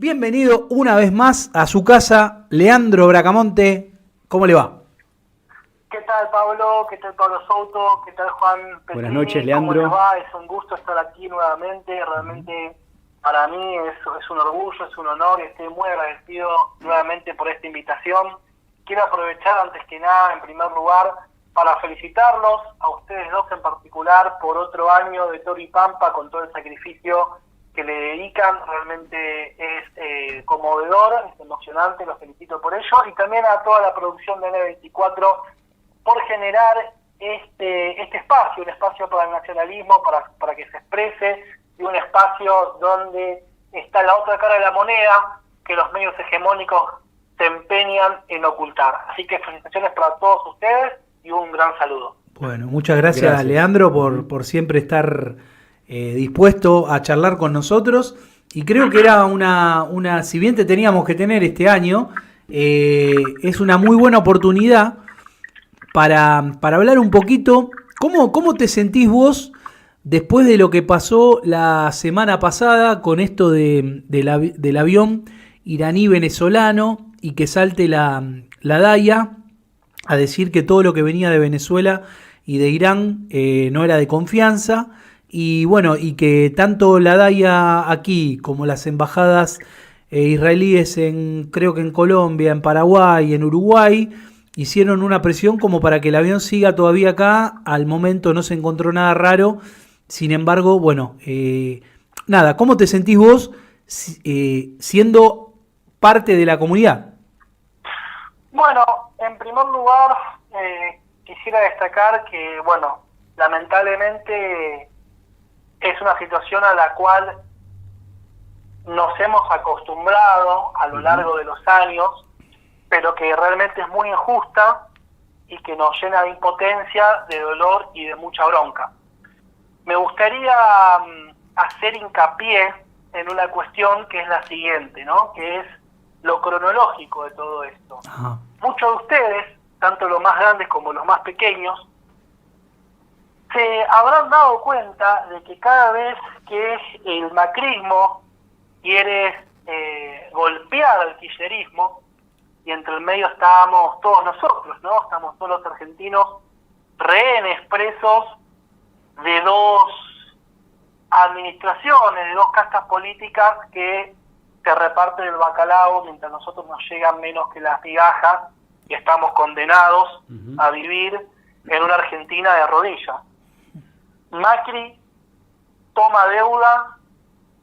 Bienvenido una vez más a su casa, Leandro Bracamonte. ¿Cómo le va? ¿Qué tal, Pablo? ¿Qué tal, Pablo Souto? ¿Qué tal, Juan Petrini? Buenas noches, ¿Cómo les Leandro. va? Es un gusto estar aquí nuevamente. Realmente para mí es un orgullo, es un honor y estoy muy agradecido nuevamente por esta invitación. Quiero aprovechar antes que nada, en primer lugar, para felicitarlos a ustedes dos en particular por otro año de Toro y Pampa con todo el sacrificio que le dedican. Realmente es conmovedor, es emocionante, los felicito por ello. Y también a toda la producción de N24 por generar este espacio, un espacio para el nacionalismo, para que se exprese, y un espacio donde está la otra cara de la moneda que los medios hegemónicos se empeñan en ocultar. Así que felicitaciones para todos ustedes y un gran saludo. Bueno, muchas gracias, Leandro, por siempre estar dispuesto a charlar con nosotros. Y creo que era si bien te teníamos que tener este año, es una muy buena oportunidad para hablar un poquito. ¿Cómo te sentís vos después de lo que pasó la semana pasada con esto del avión iraní-venezolano y que salte la DAIA a decir que todo lo que venía de Venezuela y de Irán no era de confianza? Y bueno, y que tanto la DAIA aquí como las embajadas israelíes creo que en Colombia, en Paraguay, en Uruguay, hicieron una presión como para que el avión siga todavía acá. Al momento no se encontró nada raro. Sin embargo, bueno, nada, ¿cómo te sentís vos siendo parte de la comunidad? Bueno, en primer lugar, quisiera destacar que, bueno, lamentablemente es una situación a la cual nos hemos acostumbrado a lo largo de los años, pero que realmente es muy injusta y que nos llena de impotencia, de dolor y de mucha bronca. Me gustaría hacer hincapié en una cuestión que es la siguiente, ¿no? Que es lo cronológico de todo esto. Ajá. Muchos de ustedes, tanto los más grandes como los más pequeños, se habrán dado cuenta de que cada vez que el macrismo quiere golpear al kirchnerismo, y entre el medio estábamos todos nosotros, ¿no? Estamos todos los argentinos rehenes, presos de dos administraciones, de dos castas políticas que se reparten el bacalao mientras nosotros nos llegan menos que las migajas y estamos condenados a vivir en una Argentina de rodillas. Macri toma deuda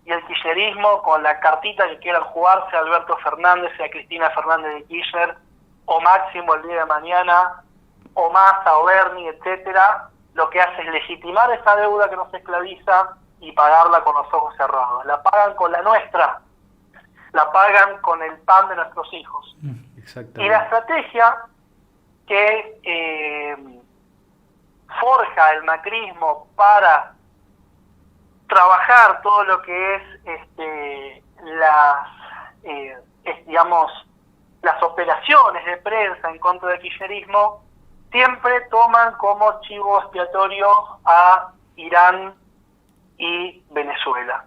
y el kirchnerismo, con la cartita que quieran jugarse a Alberto Fernández y a Cristina Fernández de Kirchner, o Máximo el día de mañana, o Massa o Bernie, etcétera, lo que hace es legitimar esa deuda que nos esclaviza y pagarla con los ojos cerrados. La pagan con la nuestra, la pagan con el pan de nuestros hijos. Y la estrategia que forja el macrismo para trabajar todo lo que es las operaciones de prensa en contra del kirchnerismo, siempre toman como chivo expiatorio a Irán y Venezuela.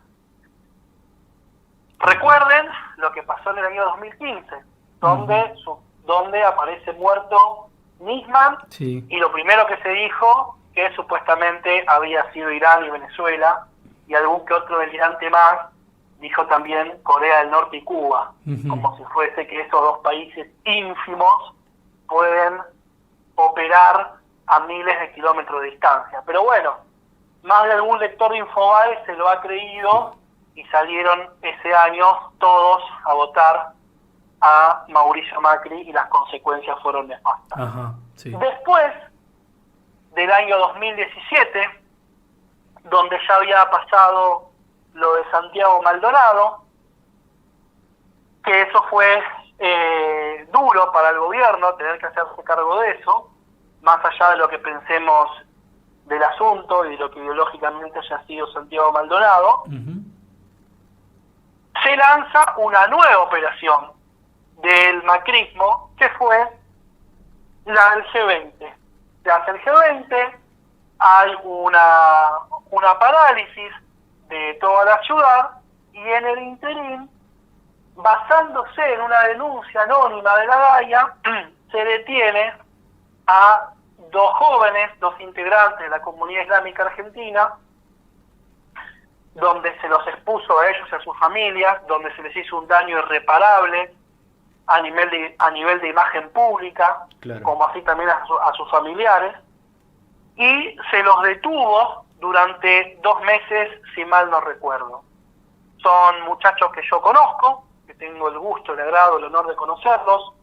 Recuerden lo que pasó en el año 2015, donde aparece muerto Nisman, Sí. y lo primero que se dijo que supuestamente había sido Irán y Venezuela, y algún que otro delirante más dijo también Corea del Norte y Cuba, como si fuese que esos dos países ínfimos pueden operar a miles de kilómetros de distancia. Pero bueno, más de algún lector de Infobae se lo ha creído y salieron ese año todos a votar a Mauricio Macri y las consecuencias fueron nefastas. Ajá, sí. Después del año 2017, donde ya había pasado lo de Santiago Maldonado, que eso fue duro para el gobierno tener que hacerse cargo de eso, más allá de lo que pensemos del asunto y de lo que ideológicamente haya sido Santiago Maldonado. Se lanza una nueva operación del macrismo, que fue la del G20. Se hace el G20, hay una parálisis de toda la ciudad, y en el interín basándose en una denuncia anónima de la DAIA, se detiene a 2 jóvenes, 2 integrantes de la comunidad islámica argentina, donde se los expuso a ellos y a sus familias, donde se les hizo un daño irreparable a nivel de imagen pública, claro, como así también a sus familiares, y se los detuvo durante 2 meses, si mal no recuerdo. Son muchachos que yo conozco, que tengo el gusto, el agrado, el honor de conocerlos.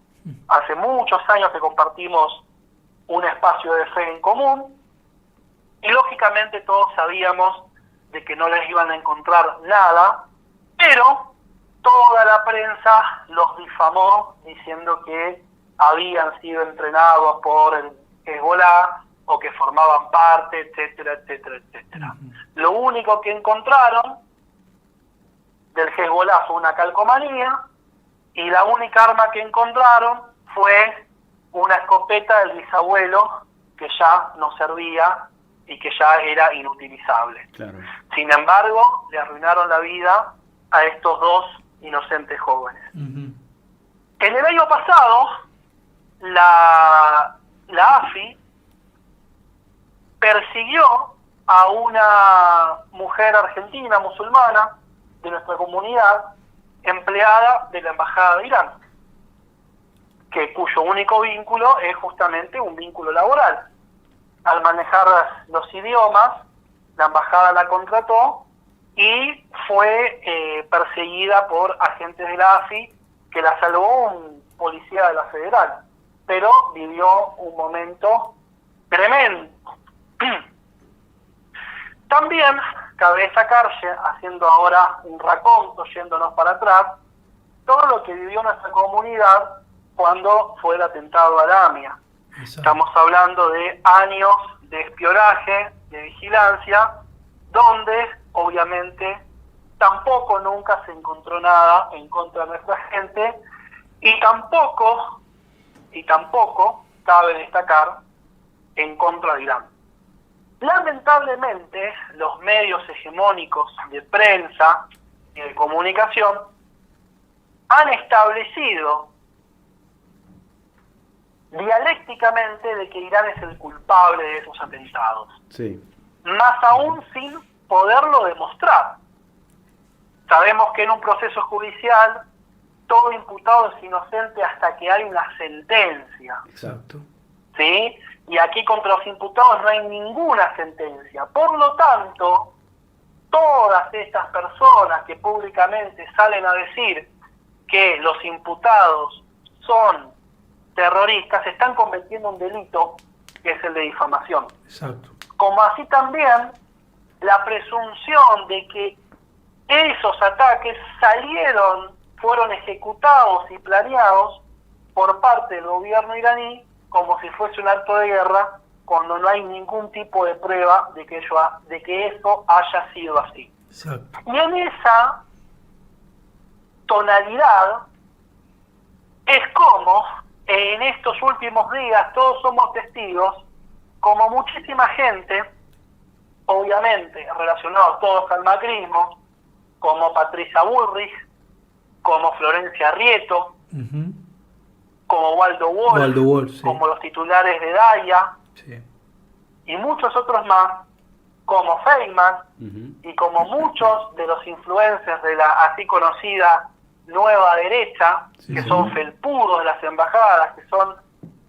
Hace muchos años que compartimos un espacio de fe en común, y lógicamente todos sabíamos de que no les iban a encontrar nada, pero toda la prensa los difamó diciendo que habían sido entrenados por el Hezbolá o que formaban parte, etcétera, etcétera, etcétera. Lo único que encontraron del Hezbolá fue una calcomanía, y la única arma que encontraron fue una escopeta del bisabuelo que ya no servía y que ya era inutilizable. Claro. Sin embargo, le arruinaron la vida a estos 2 inocentes jóvenes. En el año pasado, la AFI persiguió a una mujer argentina musulmana de nuestra comunidad, empleada de la Embajada de Irán, cuyo único vínculo es justamente un vínculo laboral. Al manejar los idiomas, la embajada la contrató y fue perseguida por agentes de la AFI, que la salvó un policía de la Federal, pero vivió un momento tremendo. También cabe destacarse, haciendo ahora un raconto, yéndonos para atrás, todo lo que vivió nuestra comunidad cuando fue el atentado a la AMIA. Estamos hablando de años de espionaje, de vigilancia, donde obviamente tampoco nunca se encontró nada en contra de nuestra gente, y tampoco cabe destacar en contra de Irán. Lamentablemente, los medios hegemónicos de prensa y de comunicación han establecido dialécticamente de que Irán es el culpable de esos atentados. Sí. Más aún sin poderlo demostrar. Sabemos que en un proceso judicial todo imputado es inocente hasta que hay una sentencia. Exacto. ¿Sí? Y aquí contra los imputados no hay ninguna sentencia. Por lo tanto, todas estas personas que públicamente salen a decir que los imputados son terroristas están cometiendo un delito, que es el de difamación. Exacto. Como así también la presunción de que esos ataques fueron ejecutados y planeados por parte del gobierno iraní como si fuese un acto de guerra, cuando no hay ningún tipo de prueba de que eso haya sido así. Exacto. Y en esa tonalidad es como en estos últimos días todos somos testigos, como muchísima gente, obviamente relacionados todos al macrismo, como Patricia Bullrich, como Florencia Rieto, como Waldo Wolf, sí, como los titulares de DAIA, sí, y muchos otros más, como Feynman, y como muchos de los influencers de la así conocida nueva derecha, sí, que son felpudos de las embajadas, que son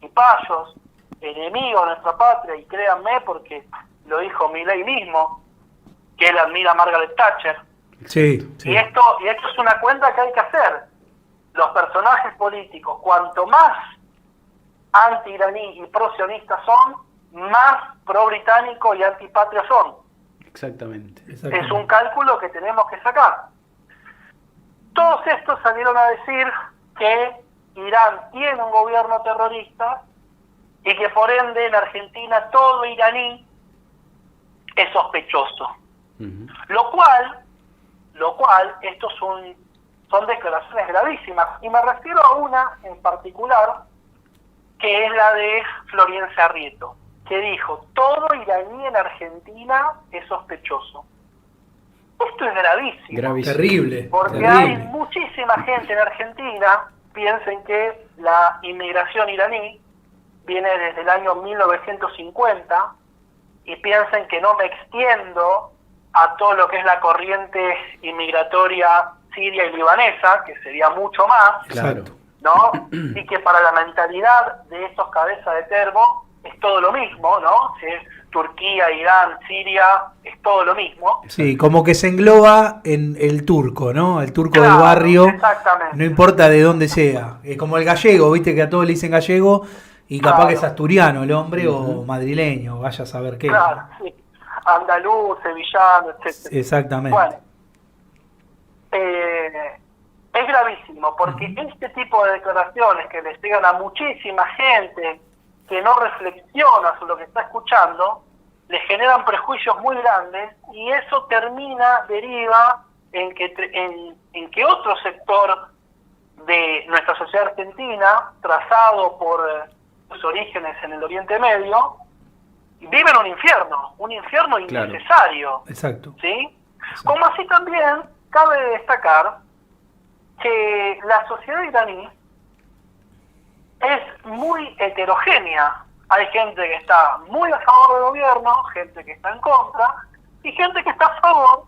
cipayos, enemigos de nuestra patria, y créanme porque lo dijo Milei mismo, que él admira a Margaret Thatcher. Sí, sí. Y esto es una cuenta que hay que hacer. Los personajes políticos, cuanto más anti-iraní y pro-sionistas son, más pro-británico y antipatria son. Exactamente. Es un cálculo que tenemos que sacar. Todos estos salieron a decir que Irán tiene un gobierno terrorista y que por ende en Argentina todo iraní es sospechoso. Lo cual, estos son declaraciones gravísimas, y me refiero a una en particular, que es la de Florencia Rieto, que dijo: todo iraní en Argentina es sospechoso. Esto es gravísimo. Terrible. Porque hay muchísima gente en Argentina, piensen que la inmigración iraní viene desde el año 1950, y piensen que no me extiendo a todo lo que es la corriente inmigratoria siria y libanesa, que sería mucho más, Claro. ¿no? Y que para la mentalidad de estos cabezas de termo es todo lo mismo, ¿no? Si es Turquía, Irán, Siria, es todo lo mismo. Sí, como que se engloba en el turco, ¿no? El turco Claro, del barrio, exactamente. no importa de dónde sea. Es como el gallego, viste que a todos le dicen gallego y capaz Claro. que es asturiano el hombre o madrileño, vaya a saber qué. Claro, sí. Andaluz, sevillano, etc. Exactamente. Bueno, es gravísimo porque este tipo de declaraciones que les llegan a muchísima gente que no reflexiona sobre lo que está escuchando, le generan prejuicios muy grandes, y eso deriva en que otro sector de nuestra sociedad argentina, trazado por sus orígenes en el Oriente Medio, vive en un infierno Claro. innecesario. Exacto. ¿Sí? Como así también cabe destacar que la sociedad iraní es muy heterogénea. Hay gente que está muy a favor del gobierno, gente que está en contra, y gente que está a favor,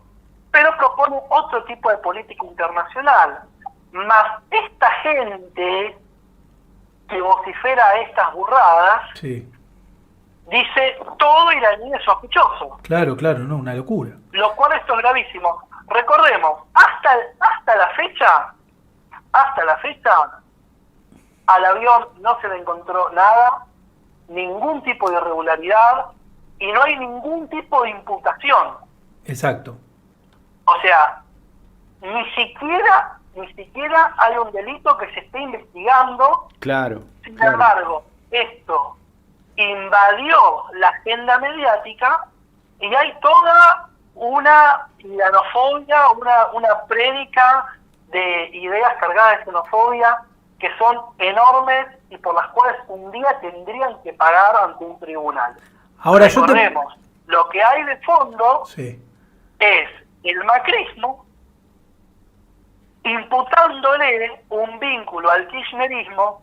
pero propone otro tipo de política internacional. Más esta gente que vocifera estas burradas, Sí. dice todo iraní es sospechoso. Claro, no, una locura. Lo cual esto es gravísimo. Recordemos, hasta la fecha, al avión no se le encontró nada, ningún tipo de irregularidad, y no hay ningún tipo de imputación. Exacto. O sea, ni siquiera hay un delito que se esté investigando. Claro. Sin claro. embargo, esto invadió la agenda mediática y hay toda una iranofobia, una prédica de ideas cargadas de xenofobia que son enormes y por las cuales un día tendrían que pagar ante un tribunal. Ahora Recordemos, lo que hay de fondo Sí. es el macrismo imputándole un vínculo al kirchnerismo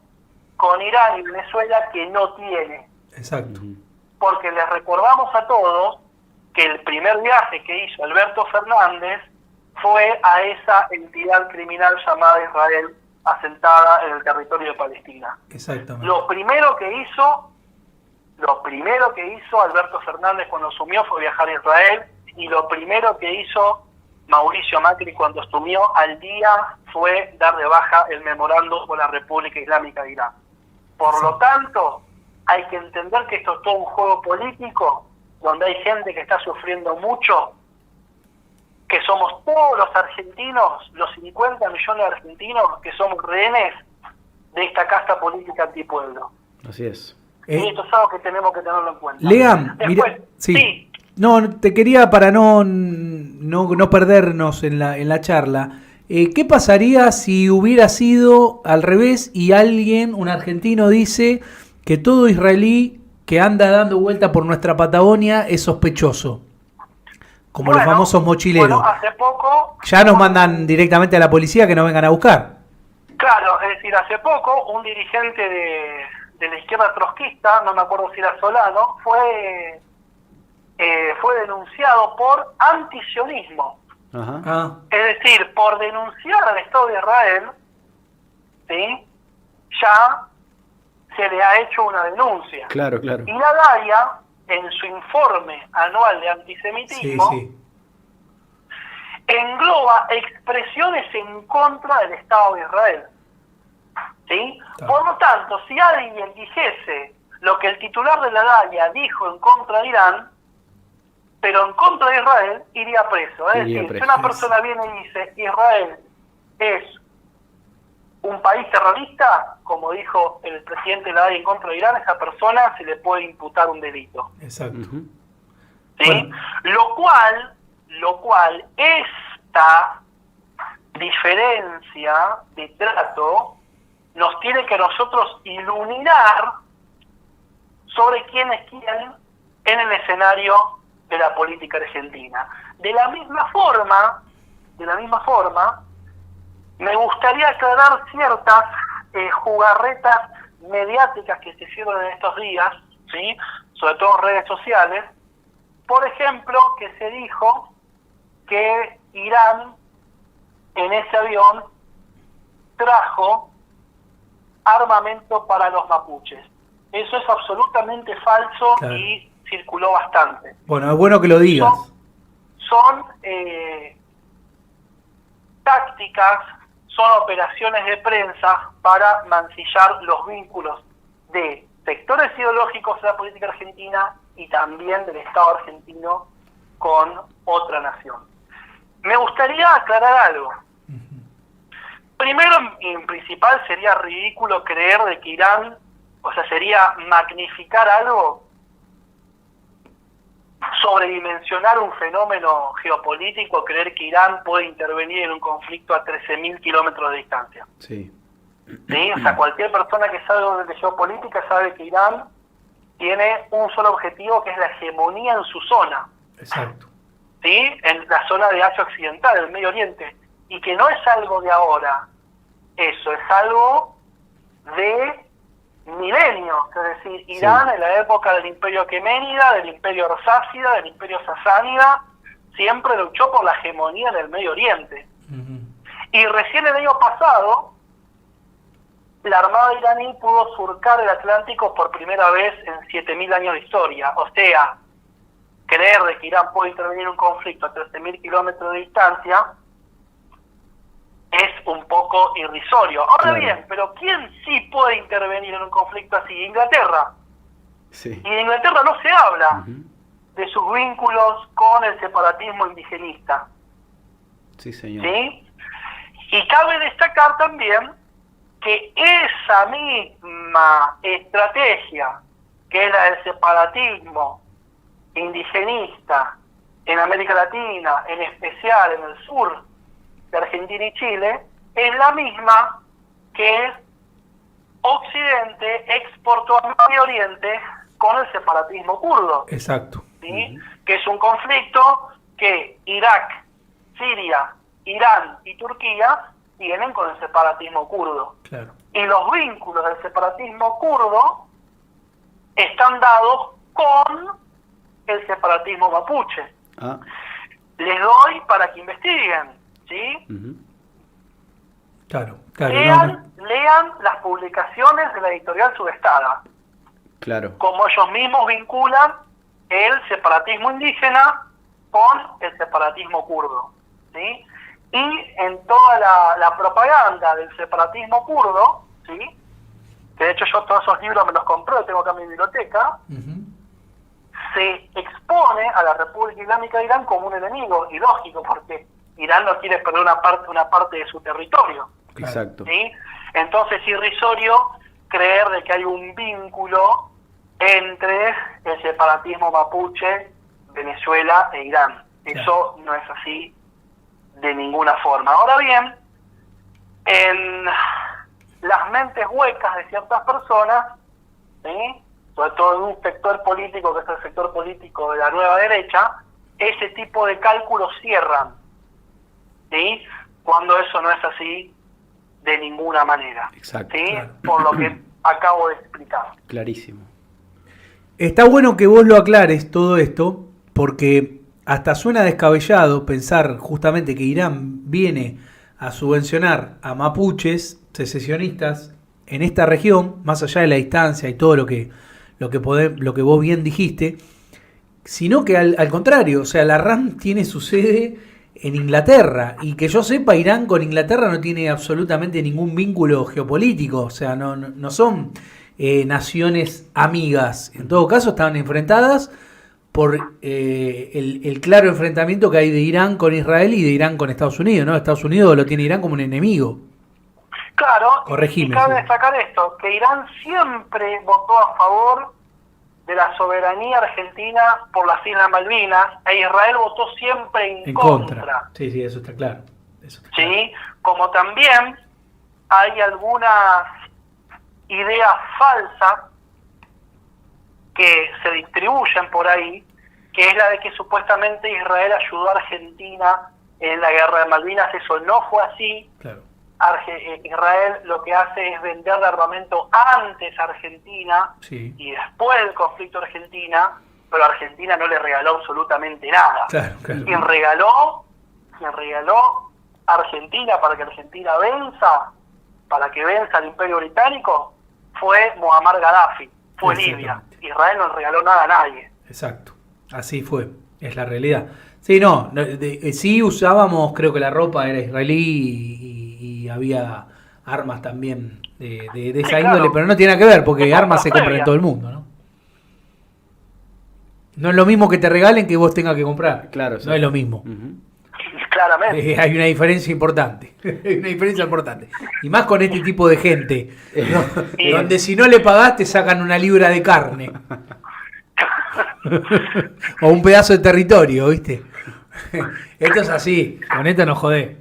con Irán y Venezuela que no tiene. Exacto. Porque les recordamos a todos que el primer viaje que hizo Alberto Fernández fue a esa entidad criminal llamada Israel, asentada en el territorio de Palestina. Exactamente. Lo primero que hizo Alberto Fernández cuando asumió fue viajar a Israel, y lo primero que hizo Mauricio Macri cuando asumió al día fue dar de baja el memorándum con la República Islámica de Irán. Por lo tanto, hay que entender que esto es todo un juego político donde hay gente que está sufriendo mucho, que somos todos los argentinos, los 50 millones de argentinos que somos rehenes de esta casta política antipueblo. Así es. Y esto es algo que tenemos que tenerlo en cuenta. Leam, Después, mira, sí. No, te quería para no perdernos en la charla. ¿Qué pasaría si hubiera sido al revés y alguien, un argentino, dice que todo israelí que anda dando vuelta por nuestra Patagonia es sospechoso? Como los famosos mochileros. Bueno, hace poco... Ya nos mandan directamente a la policía que nos vengan a buscar. Claro, es decir, hace poco un dirigente de la izquierda trotskista, no me acuerdo si era Solano, fue denunciado por antisionismo. Ajá. Ah, Es decir, por denunciar al Estado de Israel, ¿sí? Ya se le ha hecho una denuncia. Claro. Y la DAIA, en su informe anual de sí, antisemitismo, sí. engloba expresiones en contra del Estado de Israel. ¿Sí? Claro. Por lo tanto, si alguien dijese lo que el titular de la DAIA dijo en contra de Irán, pero en contra de Israel, iría preso. Es Iría decir, preso. si una persona viene y dice Israel es un país terrorista, como dijo el presidente de la DAIA en contra de Irán, a esa persona se le puede imputar un delito. Exacto. Ujú. ¿Sí? Bueno. Lo cual esta diferencia de trato nos tiene que nosotros iluminar sobre quién es quién en el escenario de la política argentina. De la misma forma, me gustaría aclarar ciertas jugarretas mediáticas que se hicieron en estos días, ¿sí? Sobre todo en redes sociales. Por ejemplo, que se dijo que Irán en ese avión trajo armamento para los mapuches. Eso es absolutamente falso, claro, y circuló bastante. Bueno, es bueno que lo digas. Son tácticas, son operaciones de prensa para mancillar los vínculos de sectores ideológicos de la política argentina y también del Estado argentino con otra nación. Me gustaría aclarar algo. Primero, en principal, sería ridículo creer de que Irán, o sea, sería magnificar algo, sobredimensionar un fenómeno geopolítico, creer que Irán puede intervenir en un conflicto a 13.000 kilómetros de distancia. Sí. ¿Sí? O sea, cualquier persona que sabe de geopolítica sabe que Irán tiene un solo objetivo, que es la hegemonía en su zona. Exacto. ¿Sí? En la zona de Asia Occidental, del Medio Oriente. Y que no es algo de ahora. Eso es algo de milenios. Es decir, Irán, sí, en la época del Imperio Aqueménida, del Imperio Arsásida, del Imperio Sasánida, siempre luchó por la hegemonía en el Medio Oriente. Y recién el año pasado, la Armada iraní pudo surcar el Atlántico por primera vez en 7.000 años de historia. O sea, creer de que Irán puede intervenir en un conflicto a 13.000 kilómetros de distancia es un poco irrisorio. Ahora, claro, bien, pero ¿quién sí puede intervenir en un conflicto así? Inglaterra. Sí. Y de Inglaterra no se habla de sus vínculos con el separatismo indigenista. Sí, señor. ¿Sí? Y cabe destacar también que esa misma estrategia, que es la del separatismo indigenista en América Latina, en especial en el sur de Argentina y Chile, es la misma que Occidente exportó al Medio Oriente con el separatismo kurdo. Exacto. ¿Sí? Que es un conflicto que Irak, Siria, Irán y Turquía tienen con el separatismo kurdo. Claro. Y los vínculos del separatismo kurdo están dados con el separatismo mapuche. Les doy para que investiguen, ¿sí? Claro, claro. Lean las publicaciones de la editorial Subestada. Claro. Como ellos mismos vinculan el separatismo indígena con el separatismo kurdo, ¿sí? Y en toda la propaganda del separatismo kurdo, ¿sí? Que de hecho yo todos esos libros me los compré, los tengo acá en mi biblioteca, se expone a la República Islámica de Irán como un enemigo, y lógico, porque Irán no quiere perder una parte de su territorio. Exacto. ¿Sí? Entonces es irrisorio creer de que hay un vínculo entre el separatismo mapuche, Venezuela e Irán. Eso no es así de ninguna forma. Ahora bien, en las mentes huecas de ciertas personas, ¿sí? Sobre todo en un sector político que es el sector político de la nueva derecha, ese tipo de cálculos cierran, ¿sí? Cuando eso no es así de ninguna manera. Exacto. ¿Sí? Claro. Por lo que acabo de explicar. Clarísimo. Está bueno que vos lo aclares todo esto, porque hasta suena descabellado pensar justamente que Irán viene a subvencionar a mapuches secesionistas en esta región, más allá de la distancia y todo lo que vos bien dijiste, sino que al contrario, o sea, la RAM tiene su sede en Inglaterra, y que yo sepa, Irán con Inglaterra no tiene absolutamente ningún vínculo geopolítico, o sea, no son naciones amigas. En todo caso, estaban enfrentadas por el claro enfrentamiento que hay de Irán con Israel y de Irán con Estados Unidos, ¿no? Estados Unidos lo tiene Irán como un enemigo. Claro, corregime, y cabe destacar esto, que Irán siempre votó a favor de la soberanía argentina por las Islas Malvinas, e Israel votó siempre en contra. Sí, eso está claro. ¿Sí? Como también hay algunas ideas falsas que se distribuyen por ahí, que es la de que supuestamente Israel ayudó a Argentina en la guerra de Malvinas. Eso no fue así. Claro. Israel lo que hace es venderle armamento antes a Argentina y después del conflicto Argentina, pero Argentina no le regaló absolutamente nada. Claro, claro. Quien regaló a Argentina para que Argentina venza, para que venza al Imperio Británico, fue Muammar Gaddafi, fue Libia. Israel no le regaló nada a nadie. Exacto, así fue, es la realidad. Sí, sí usábamos, creo que la ropa era israelí y había armas también de esa índole, claro. Pero no tiene nada que ver, porque armas se compran en todo el mundo, ¿no? No es lo mismo que te regalen que vos tengas que comprar. Claro, no es lo mismo. Claramente. Hay una diferencia importante. Y más con este tipo de gente, ¿no? Donde si no le pagás te sacan una libra de carne. O un pedazo de territorio, ¿viste? Esto es así, con esto nos jodés.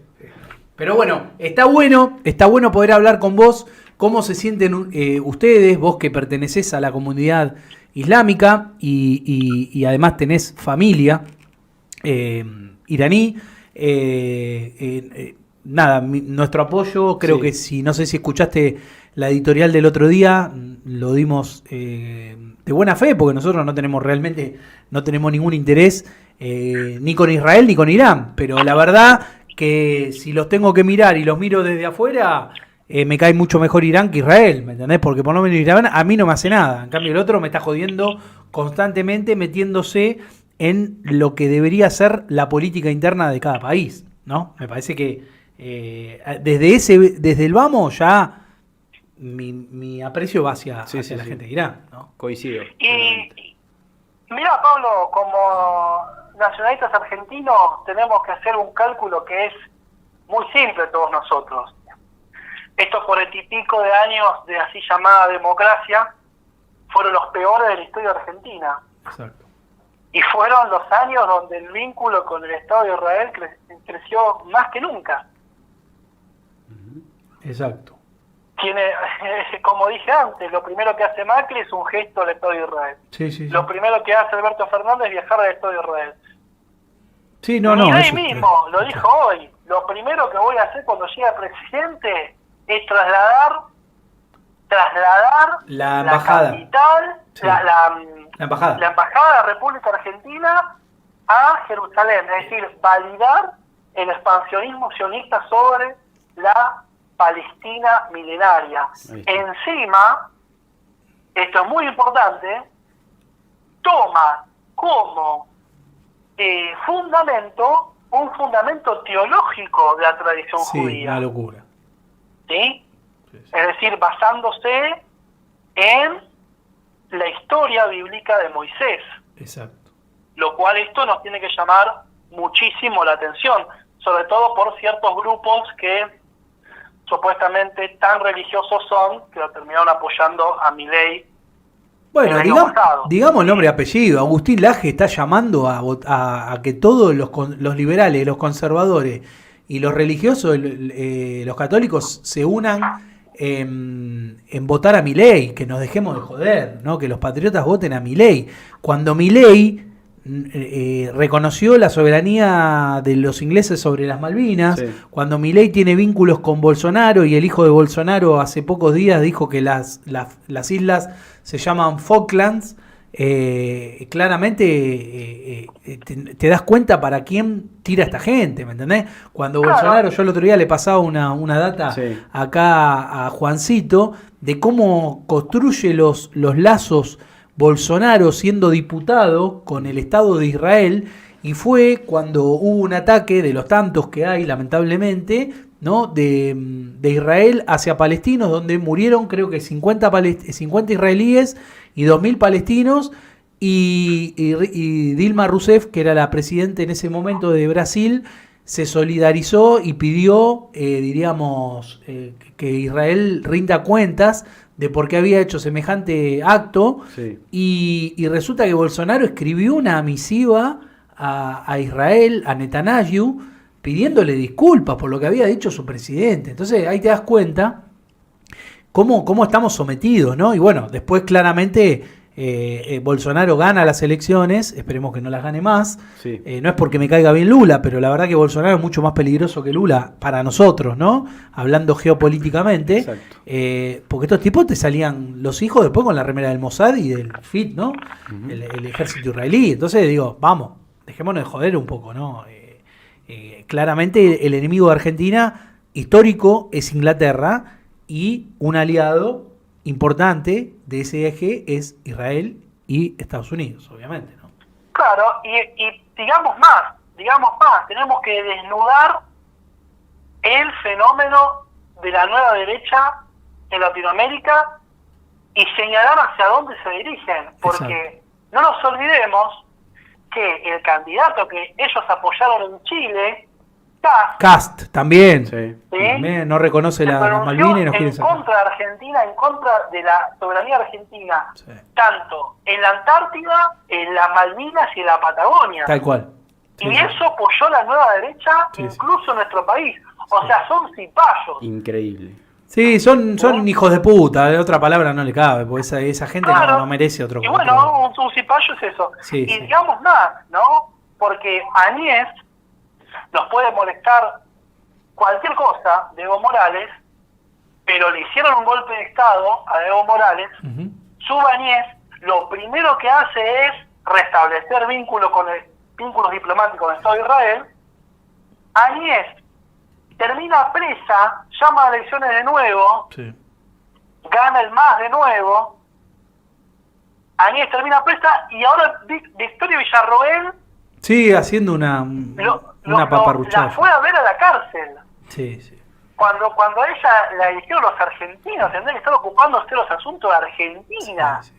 Pero bueno, está bueno poder hablar con vos, cómo se sienten ustedes, vos que pertenecés a la comunidad islámica y además tenés familia iraní. Nuestro apoyo, creo que no sé si escuchaste la editorial del otro día, lo dimos de buena fe, porque nosotros no tenemos ningún interés ni con Israel ni con Irán, pero la verdad que si los tengo que mirar y los miro desde afuera, me cae mucho mejor Irán que Israel, ¿me entendés? Porque por lo menos Irán a mí no me hace nada, en cambio el otro me está jodiendo constantemente, metiéndose en lo que debería ser la política interna de cada país, ¿no? Me parece que desde el vamos ya mi aprecio va hacia la gente de Irán, ¿no? Coincido. Y mira, Pablo, como nacionalistas argentinos tenemos que hacer un cálculo que es muy simple todos nosotros. Estos 40 y pico de años de así llamada democracia fueron los peores de la historia de Argentina. Exacto. Y fueron los años donde el vínculo con el Estado de Israel creció más que nunca. Exacto. Como dije antes, lo primero que hace Macri es un gesto al Estado de Israel. Sí. Lo primero que hace Alberto Fernández es viajar al Estado de Israel. Sí, Milei mismo lo dijo hoy. Lo primero que voy a hacer cuando llegue presidente es trasladar la embajada, capital, la embajada de la República Argentina a Jerusalén, es decir, validar el expansionismo sionista sobre la Palestina milenaria. Encima, esto es muy importante, toma como un fundamento teológico de la tradición judía. Una locura. ¿Sí? Es decir, basándose en la historia bíblica de Moisés. Exacto. Lo cual esto nos tiene que llamar muchísimo la atención, sobre todo por ciertos grupos que supuestamente tan religiosos son, que lo terminaron apoyando a Milei. Bueno, digamos el nombre y apellido. Agustín Laje está llamando a que todos los liberales, los conservadores y los religiosos, los católicos, se unan en votar a Milei, que nos dejemos de joder, ¿no? Que los patriotas voten a Milei. Cuando Milei reconoció la soberanía de los ingleses sobre las Malvinas, cuando Milei tiene vínculos con Bolsonaro y el hijo de Bolsonaro hace pocos días dijo que las islas se llaman Falklands, claramente te das cuenta para quién tira esta gente, ¿me entendés? Cuando Bolsonaro, yo el otro día le pasaba una data acá a Juancito de cómo construye los lazos Bolsonaro siendo diputado con el Estado de Israel, y fue cuando hubo un ataque de los tantos que hay, lamentablemente, ¿no? de Israel hacia palestinos, donde murieron creo que 50 israelíes y 2.000 palestinos, y Dilma Rousseff, que era la presidenta en ese momento de Brasil, se solidarizó y pidió, que Israel rinda cuentas de por qué había hecho semejante acto, y resulta que Bolsonaro escribió una misiva a Israel, a Netanyahu, pidiéndole disculpas por lo que había dicho su presidente. Entonces ahí te das cuenta cómo estamos sometidos, ¿no? Y bueno, después claramente Bolsonaro gana las elecciones, esperemos que no las gane más. Sí. No es porque me caiga bien Lula, pero la verdad que Bolsonaro es mucho más peligroso que Lula para nosotros, ¿no? Hablando geopolíticamente. Exacto. Porque estos tipos te salían los hijos después con la remera del Mossad y del FIT, ¿no? El ejército israelí. Entonces digo, vamos, dejémonos de joder un poco, ¿no? Claramente el enemigo de Argentina histórico es Inglaterra y un aliado importante de ese eje es Israel y Estados Unidos, obviamente, ¿no? Claro, y digamos más, tenemos que desnudar el fenómeno de la nueva derecha en Latinoamérica y señalar hacia dónde se dirigen, porque no nos olvidemos que el candidato que ellos apoyaron en Chile, Cast también, sí. También no reconoce las Malvinas y nos quiere sacar. En contra de Argentina, en contra de la soberanía argentina, Sí. tanto en la Antártida, en las Malvinas y en la Patagonia. Tal cual. Sí, Y sí. eso apoyó la nueva derecha, Sí, incluso en nuestro país. O sea, son cipayos. Increíble. Sí, son hijos de puta, de otra palabra no le cabe, porque esa gente Claro. no merece otro. Y bueno, un cipayo es eso. Sí, y sí. digamos más, ¿no? Porque Añez nos puede molestar cualquier cosa de Evo Morales, pero le hicieron un golpe de Estado a Evo Morales. Ujú. Sube Añez, lo primero que hace es restablecer vínculos diplomáticos con el Estado de Israel. Añez termina presa, llama a elecciones de nuevo, Sí. gana el MAS de nuevo. Añez termina presa y ahora Victoria Villarroel Sí, haciendo una la paparruchada. fue a ver a la cárcel. Sí, sí. Cuando a ella la eligieron los argentinos, tendría que estar ocupándose de los asuntos de Argentina. Sí,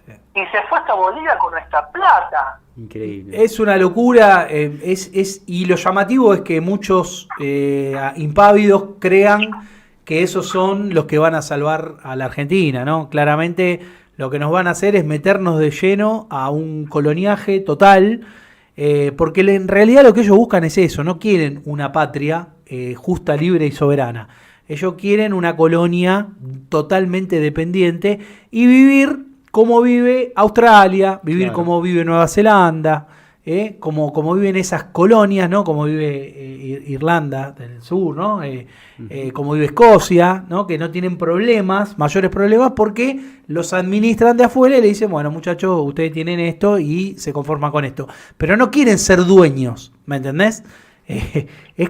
sí. Y se fue hasta Bolivia con nuestra plata. Increíble. Es una locura, y lo llamativo es que muchos impávidos crean que esos son los que van a salvar a la Argentina, ¿no? Claramente lo que nos van a hacer es meternos de lleno a un coloniaje total, porque en realidad lo que ellos buscan es eso, no quieren una patria justa, libre y soberana. Ellos quieren una colonia totalmente dependiente y vivir como vive Australia, vivir Claro. como vive Nueva Zelanda, como viven esas colonias, ¿no? Como vive Irlanda del Sur, ¿no? Como vive Escocia, ¿no? Que no tienen problemas, mayores problemas, porque los administran de afuera y le dicen, bueno, muchachos, ustedes tienen esto y se conforman con esto. Pero no quieren ser dueños, ¿me entendés? Es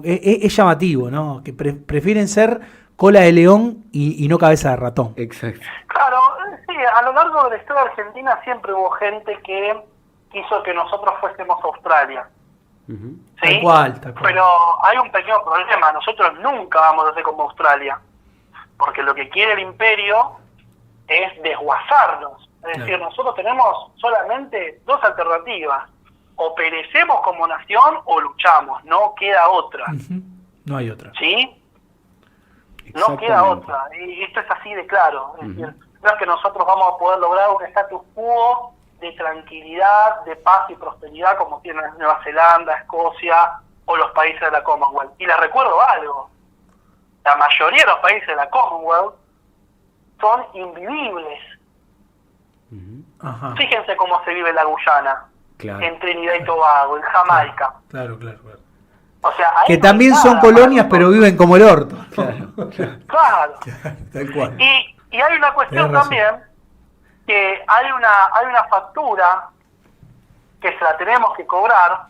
es llamativo, ¿no? Que prefieren ser cola de león y no cabeza de ratón. Exacto. Claro, sí, a lo largo de la historia argentina siempre hubo gente que quiso que nosotros fuésemos a Australia. Ujú. ¿Sí? Tal cual. Pero hay un pequeño problema, nosotros nunca vamos a ser como Australia, porque lo que quiere el imperio es desguazarnos. Es decir, nosotros tenemos solamente dos alternativas: o perecemos como nación o luchamos, no queda otra. Ujú. No hay otra. ¿Sí? No queda Exactamente. otra, y esto es así de claro. Es decir, no es que nosotros vamos a poder lograr un status quo de tranquilidad, de paz y prosperidad como tienen Nueva Zelanda, Escocia o los países de la Commonwealth. Y les recuerdo algo: la mayoría de los países de la Commonwealth son invivibles. Ujú. Ajá. Fíjense cómo se vive en la Guyana, Claro. en Trinidad y Tobago, en Jamaica. Claro. O sea, ahí Que no también hay son nada colonias, para pero viven como el orto. Claro. Tal cual. Y hay una cuestión Tenés razón. también, que hay una factura que se la tenemos que cobrar,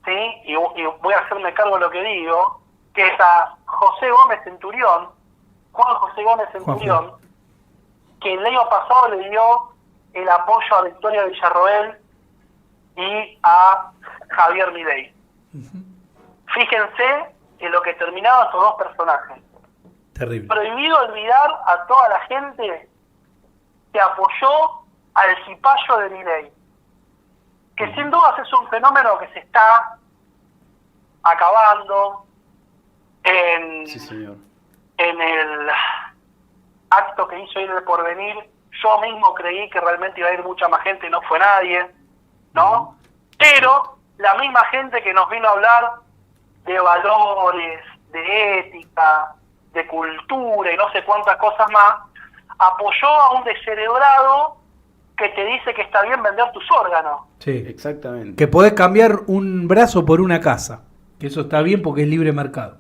¿sí? Y voy a hacerme cargo de lo que digo, que es a José Gómez Centurión, Juan José Gómez Centurión, que el año pasado le dio el apoyo a Victoria Villarroel y a Javier Milei. Fíjense en lo que terminaban estos dos personajes. Terrible. Prohibido olvidar a toda la gente que apoyó al cipayo de Milei, que sin dudas es un fenómeno que se está acabando Sí, señor. en el acto que hizo Ir el Porvenir. Yo mismo creí que realmente iba a ir mucha más gente y no fue nadie, ¿no? Pero la misma gente que nos vino a hablar de valores, de ética, de cultura y no sé cuántas cosas más, apoyó a un descerebrado que te dice que está bien vender tus órganos. Sí, exactamente. Que podés cambiar un brazo por una casa. Que eso está bien porque es libre mercado.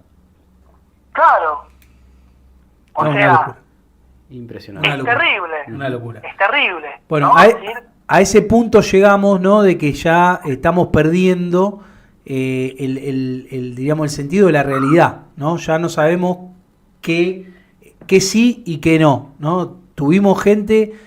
Claro. O No, sea, una locura. Impresionante. es terrible. Una locura. Es terrible. Bueno, ¿no? a ese punto llegamos, ¿no? De que ya estamos perdiendo digamos, el sentido de la realidad, ¿no? Ya no sabemos qué sí y qué no, ¿no? Tuvimos gente,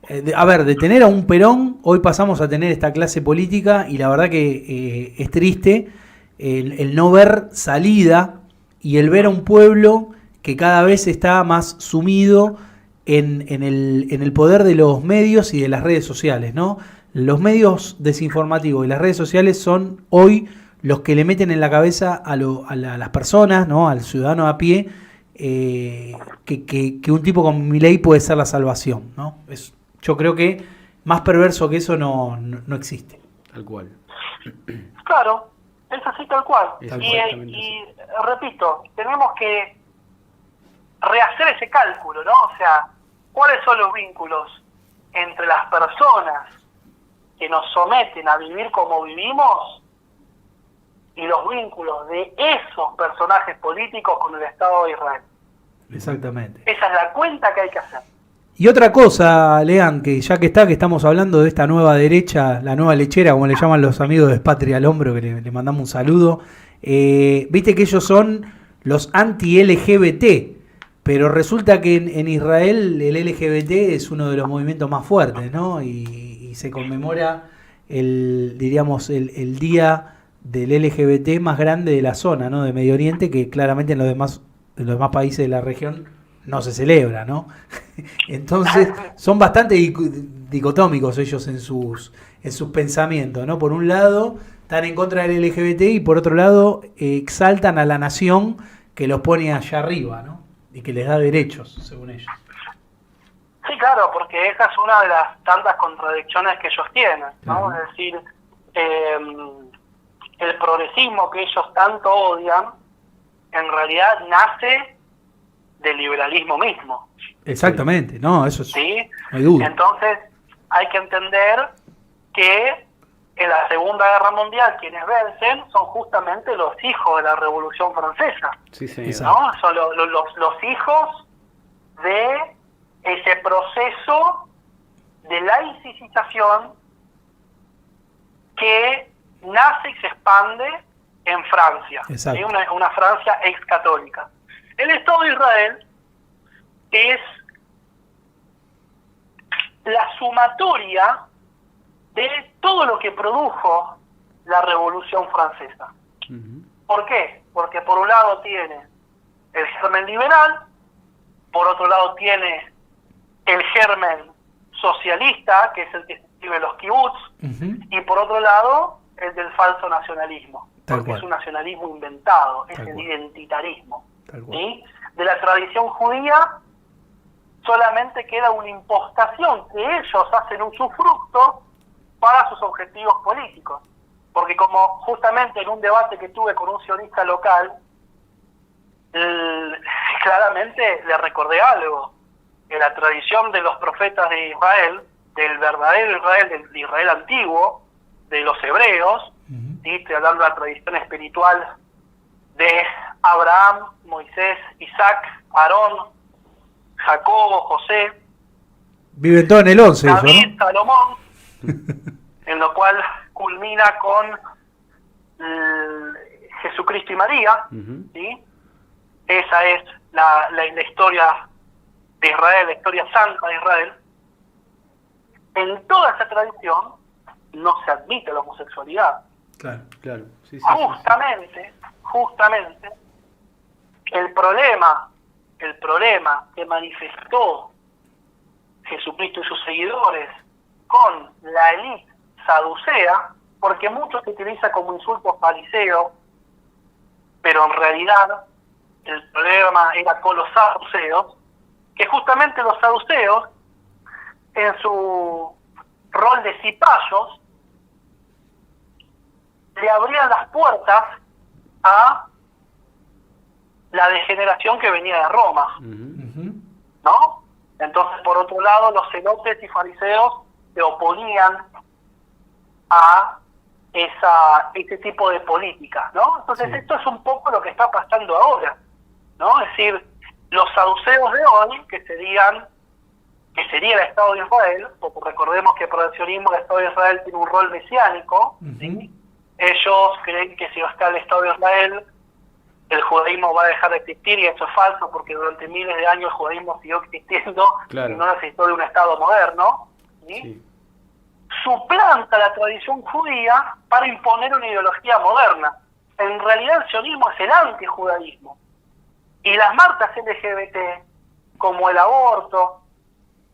de tener a un Perón, hoy pasamos a tener esta clase política y la verdad que es triste el no ver salida y el ver a un pueblo que cada vez está más sumido en el poder de los medios y de las redes sociales, ¿no? Los medios desinformativos y las redes sociales son hoy los que le meten en la cabeza a las personas, ¿no? Al ciudadano a pie, que un tipo como Milei puede ser la salvación, ¿no? Yo creo que más perverso que eso no existe. Tal cual. Claro, es así tal cual. Y repito, tenemos que rehacer ese cálculo, ¿no? O sea, ¿cuáles son los vínculos entre las personas que nos someten a vivir como vivimos y los vínculos de esos personajes políticos con el Estado de Israel? Exactamente. Esa es la cuenta que hay que hacer. Y otra cosa, Lean, que ya que estamos hablando de esta nueva derecha, la nueva lechera, como le llaman los amigos de Patria al Hombro, que le mandamos un saludo, viste que ellos son los anti-LGBT, pero resulta que en Israel el LGBT es uno de los movimientos más fuertes, ¿no? Y se conmemora el día del LGBT más grande de la zona, ¿no? De Medio Oriente, que claramente en los demás países de la región no se celebra, ¿no? Entonces son bastante dicotómicos ellos en sus pensamientos, ¿no? Por un lado están en contra del LGBT y por otro lado exaltan a la nación que los pone allá arriba, ¿no? Y que les da derechos, según ellos. Sí, claro, porque esa es una de las tantas contradicciones que ellos tienen, ¿no? Es decir, el progresismo que ellos tanto odian, en realidad nace del liberalismo mismo. Exactamente, no, eso ¿sí? No hay duda. Entonces, hay que entender que en la Segunda Guerra Mundial quienes vencen son justamente los hijos de la Revolución Francesa. Sí, señor. ¿No? Son los hijos de ese proceso de laicización que nace y se expande en Francia, ¿sí? Una Francia ex-católica. El Estado de Israel es la sumatoria de todo lo que produjo la Revolución Francesa. ¿Por qué? Porque por un lado tiene el germen liberal, por otro lado tiene el germen socialista, que es el que escribe los kibbutz, y por otro lado el del falso nacionalismo, porque es un nacionalismo inventado, es el identitarismo. ¿Sí? De la tradición judía solamente queda una impostación que ellos hacen un usufructo para sus objetivos políticos. Porque como justamente en un debate que tuve con un sionista local, claramente le recordé algo. En la tradición de los profetas de Israel, del verdadero Israel, del Israel antiguo, de los hebreos, ¿sí? Estoy hablando de la tradición espiritual de Abraham, Moisés, Isaac, Aarón, Jacobo, José. Viven todo en el 11, David, eso, ¿no? Salomón, en lo cual culmina con Jesucristo y María, ¿sí? Esa es la historia de Israel, la historia santa de Israel. En toda esa tradición no se admite la homosexualidad. Claro. Sí, Justamente, el problema que manifestó Jesucristo y sus seguidores con la élite saducea, porque muchos se utiliza como insultos fariseos, pero en realidad el problema era con los saduceos, que justamente los saduceos, en su rol de cipayos, le abrían las puertas a la degeneración que venía de Roma, ¿no? Entonces, por otro lado, los celotes y fariseos se oponían a ese tipo de políticas, ¿no? Entonces, sí, esto es un poco lo que está pasando ahora, ¿no? Es decir, los saduceos de hoy, que sería el Estado de Israel, porque recordemos que para el sionismo el Estado de Israel tiene un rol mesiánico, ¿sí? Ellos creen que si no está el Estado de Israel, el judaísmo va a dejar de existir, y eso es falso, porque durante miles de años el judaísmo siguió existiendo, claro, y no necesitó de un Estado moderno, ¿sí? Sí. Suplanta la tradición judía para imponer una ideología moderna. En realidad el sionismo es el antijudaísmo. Y las marchas LGBT, como el aborto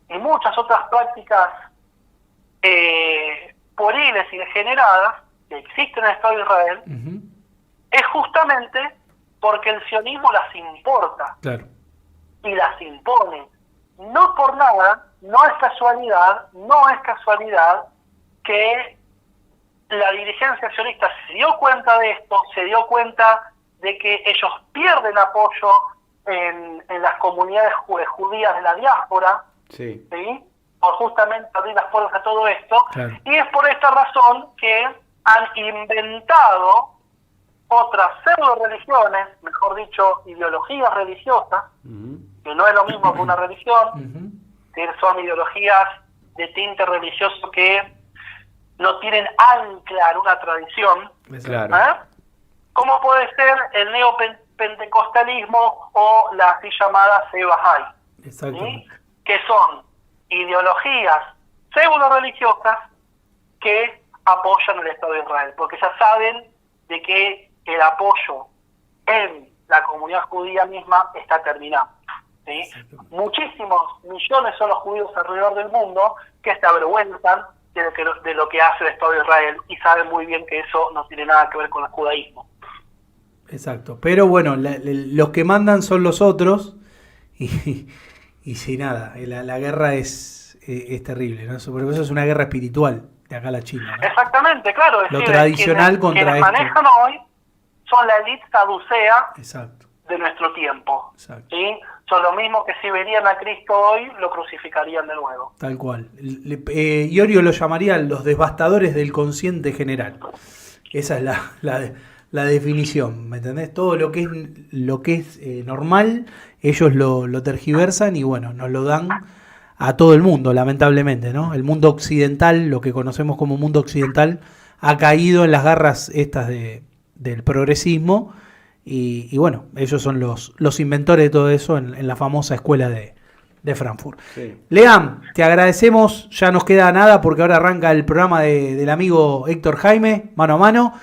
y muchas otras prácticas pueriles y degeneradas que existen en el Estado de Israel, es justamente porque el sionismo las importa, claro, y las impone. No por nada, no es casualidad que la dirigencia sionista se dio cuenta de esto, se dio cuenta de que ellos pierden apoyo en las comunidades judías de la diáspora, sí, ¿sí? Por justamente abrir las puertas a todo esto, claro, y es por esta razón que han inventado otras pseudo-religiones, mejor dicho, ideologías religiosas, que no es lo mismo que una religión, que son ideologías de tinte religioso que no tienen ancla en una tradición, claro, como puede ser el neopentecostalismo o la así llamada Sebahai, ¿sí? Que son ideologías pseudo-religiosas que apoyan el Estado de Israel, porque ya saben de que el apoyo en la comunidad judía misma está terminado, ¿sí? Muchísimos millones son los judíos alrededor del mundo que se avergüenzan de lo que hace el Estado de Israel y saben muy bien que eso no tiene nada que ver con el judaísmo. Exacto, pero bueno, los que mandan son los otros y si nada, la guerra es terrible, ¿no? Por eso es una guerra espiritual de acá a la China, ¿no? Exactamente, claro. Es lo tradicional contra quienes esto. Manejan hoy son la élite saducea, exacto, de nuestro tiempo. Exacto. ¿Sí? Son lo mismo que si venían a Cristo hoy, lo crucificarían de nuevo. Tal cual. Iorio lo llamaría los devastadores del consciente general. Esa es la definición, ¿me entendés? Todo lo que es normal, ellos lo tergiversan y bueno, nos lo dan a todo el mundo, lamentablemente, ¿no? El mundo occidental, lo que conocemos como mundo occidental, ha caído en las garras estas del progresismo y bueno, ellos son los inventores de todo eso en la famosa escuela de Frankfurt. Sí. Leam, te agradecemos, ya nos queda nada porque ahora arranca el programa del amigo Héctor Jaime, mano a mano.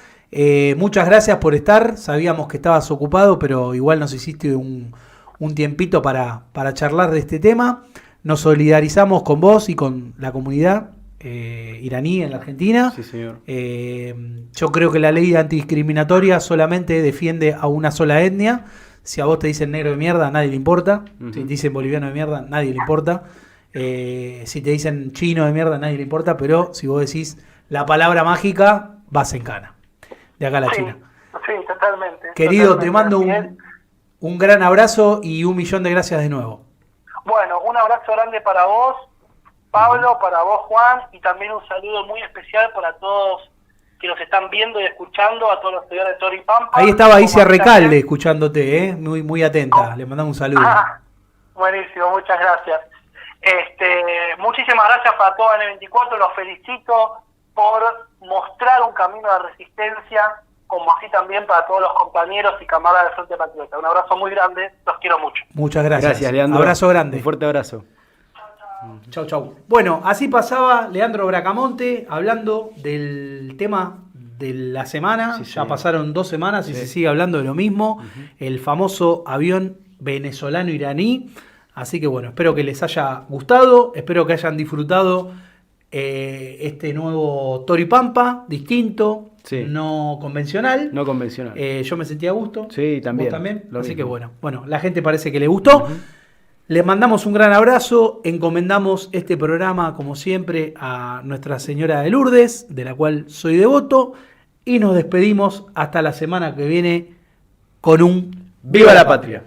Muchas gracias por estar, sabíamos que estabas ocupado, pero igual nos hiciste un tiempito para charlar de este tema. Nos solidarizamos con vos y con la comunidad iraní en la Argentina. Sí, señor. Yo creo que la ley antidiscriminatoria solamente defiende a una sola etnia. Si a vos te dicen negro de mierda, a nadie le importa. Si te dicen boliviano de mierda, a nadie le importa. Si te dicen chino de mierda, a nadie le importa. Pero si vos decís la palabra mágica, vas en cana. De acá a la China. Sí, totalmente. Querido, totalmente. Te mando un gran abrazo y 1.000.000 de gracias de nuevo. Bueno, un abrazo grande para vos, Pablo, para vos, Juan, y también un saludo muy especial para todos que nos están viendo y escuchando, a todos los seguidores de Tori Pampa. Ahí estaba Isia Recalde escuchándote, muy, muy atenta. Le mandamos un saludo. Buenísimo, muchas gracias. Muchísimas gracias para todo N24, los felicito por mostrar un camino de resistencia, como así también para todos los compañeros y camaradas del Frente Patriota. Un abrazo muy grande, los quiero mucho. Muchas gracias. Gracias, Leandro. Abrazo grande. Un fuerte abrazo. Chau, chau. Bueno, así pasaba Leandro Bracamonte hablando del tema de la semana. Sí, ya pasaron 2 semanas y se sigue hablando de lo mismo. El famoso avión venezolano-iraní. Así que bueno, espero que les haya gustado, espero que hayan disfrutado este nuevo Tori Pampa, distinto, no convencional. No convencional. Yo me sentí a gusto. Sí, también. ¿Vos también? Así que bueno, la gente parece que le gustó. Les mandamos un gran abrazo, encomendamos este programa, como siempre, a Nuestra Señora de Lourdes, de la cual soy devoto, y nos despedimos hasta la semana que viene con un ¡Viva la Patria!